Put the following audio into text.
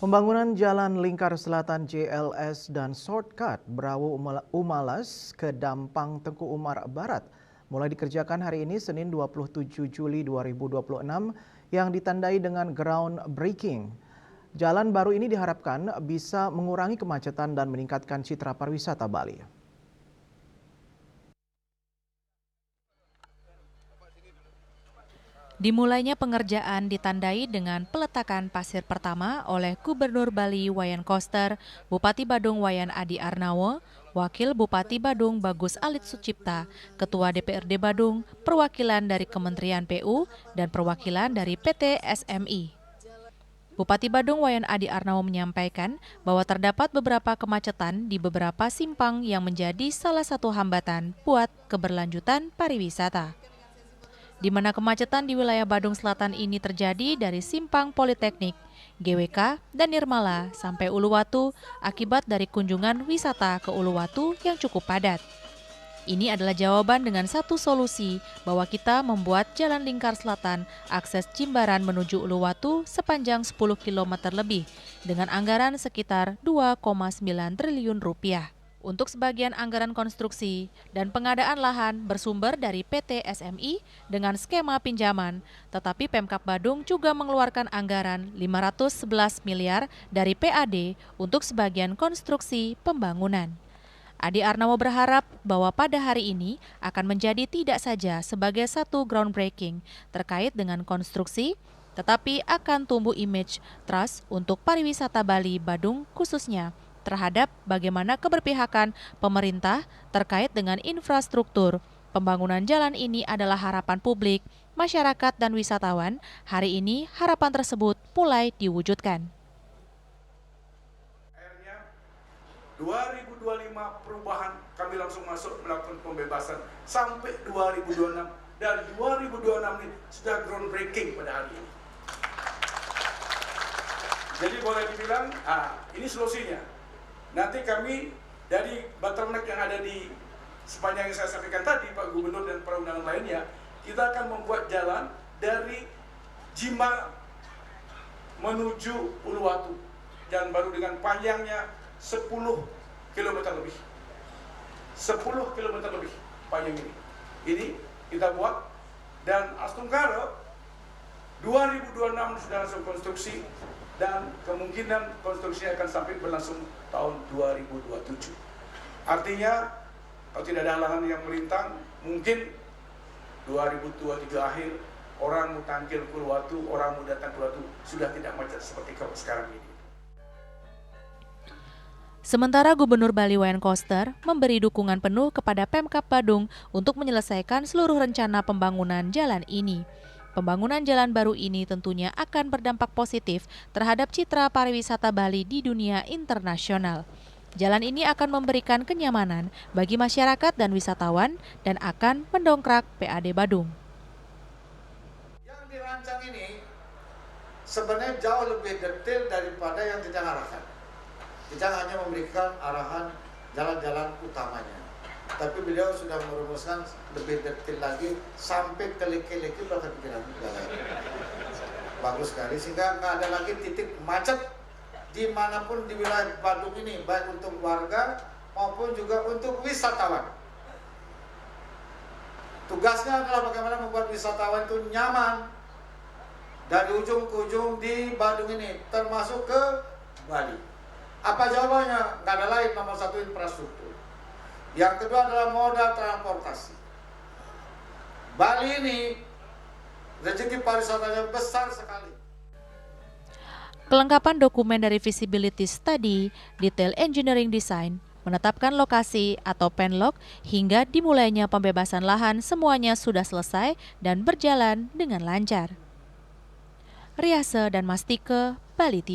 Pembangunan Jalan Lingkar Selatan JLS dan Shortcut Brawo Umalas ke Dampang Tengku Umar Barat mulai dikerjakan hari ini Senin 27 Juli 2026 yang ditandai dengan groundbreaking. Jalan baru ini diharapkan bisa mengurangi kemacetan dan meningkatkan citra pariwisata Bali. Dimulainya pengerjaan ditandai dengan peletakan pasir pertama oleh Gubernur Bali Wayan Koster, Bupati Badung Wayan Adi Arnawo, Wakil Bupati Badung Bagus Alit Sucipta, Ketua DPRD Badung, perwakilan dari Kementerian PU, dan perwakilan dari PT SMI. Bupati Badung Wayan Adi Arnawo menyampaikan bahwa terdapat beberapa kemacetan di beberapa simpang yang menjadi salah satu hambatan buat keberlanjutan pariwisata. Di mana kemacetan di wilayah Badung Selatan ini terjadi dari Simpang Politeknik, GWK, dan Nirmala sampai Uluwatu akibat dari kunjungan wisata ke Uluwatu yang cukup padat. Ini adalah jawaban dengan satu solusi bahwa kita membuat Jalan Lingkar Selatan akses Jimbaran menuju Uluwatu sepanjang 10 km lebih dengan anggaran sekitar 2,9 triliun rupiah. Untuk sebagian anggaran konstruksi dan pengadaan lahan bersumber dari PT SMI dengan skema pinjaman, tetapi Pemkab Badung juga mengeluarkan anggaran 511 miliar dari PAD untuk sebagian konstruksi pembangunan. Adi Arnawo berharap bahwa pada hari ini akan menjadi tidak saja sebagai satu groundbreaking terkait dengan konstruksi, tetapi akan tumbuh image trust untuk pariwisata Bali Badung khususnya terhadap bagaimana keberpihakan pemerintah terkait dengan infrastruktur. Pembangunan jalan ini adalah harapan publik, masyarakat, dan wisatawan. Hari ini harapan tersebut mulai diwujudkan. 2025 perubahan kami langsung masuk melakukan pembebasan sampai 2026 dan 2026 ini sudah groundbreaking pada hari ini. Jadi boleh dibilang, ini solusinya. Nanti kami dari bottleneck yang ada di sepanjang yang saya sampaikan tadi, Pak Gubernur dan para undangan lainnya, kita akan membuat jalan dari Jimbaran menuju Uluwatu, jalan baru dengan panjangnya 10 km lebih. 10 km lebih panjang ini. Ini kita buat dan Astungkara 2026 sudah langsung konstruksi dan kemungkinan konstruksi akan sampai berlangsung tahun 2027. Artinya kalau tidak ada halangan yang melintang, mungkin 2023 akhir orang mau tangkil ke Uluwatu, orang mau datang ke Uluwatu sudah tidak macet seperti kalau sekarang ini. Sementara Gubernur Bali Wayan Koster memberi dukungan penuh kepada Pemkab Badung untuk menyelesaikan seluruh rencana pembangunan jalan ini. Pembangunan jalan baru ini tentunya akan berdampak positif terhadap citra pariwisata Bali di dunia internasional. Jalan ini akan memberikan kenyamanan bagi masyarakat dan wisatawan dan akan mendongkrak PAD Badung. Yang dirancang ini sebenarnya jauh lebih detail daripada yang kita arahkan. Kita hanya memberikan arahan jalan-jalan utamanya. Tapi beliau sudah merumuskan lebih detail lagi sampai ke leke-leke bahkan pikiran jalan. Bagus sekali sehingga nggak ada lagi titik macet dimanapun di wilayah Badung ini, baik untuk warga maupun juga untuk wisatawan. Tugasnya adalah bagaimana membuat wisatawan itu nyaman dari ujung ke ujung di Badung ini, termasuk ke Bali. Apa jawabannya? Nggak ada lain, nomor satu infrastruktur. Yang kedua adalah moda transportasi. Bali ini rezeki pariwisatanya besar sekali. Kelengkapan dokumen dari Feasibility Study, Detail Engineering Design, menetapkan lokasi atau penlok hingga dimulainya pembebasan lahan semuanya sudah selesai dan berjalan dengan lancar. Riase dan Mastike, Bali TV.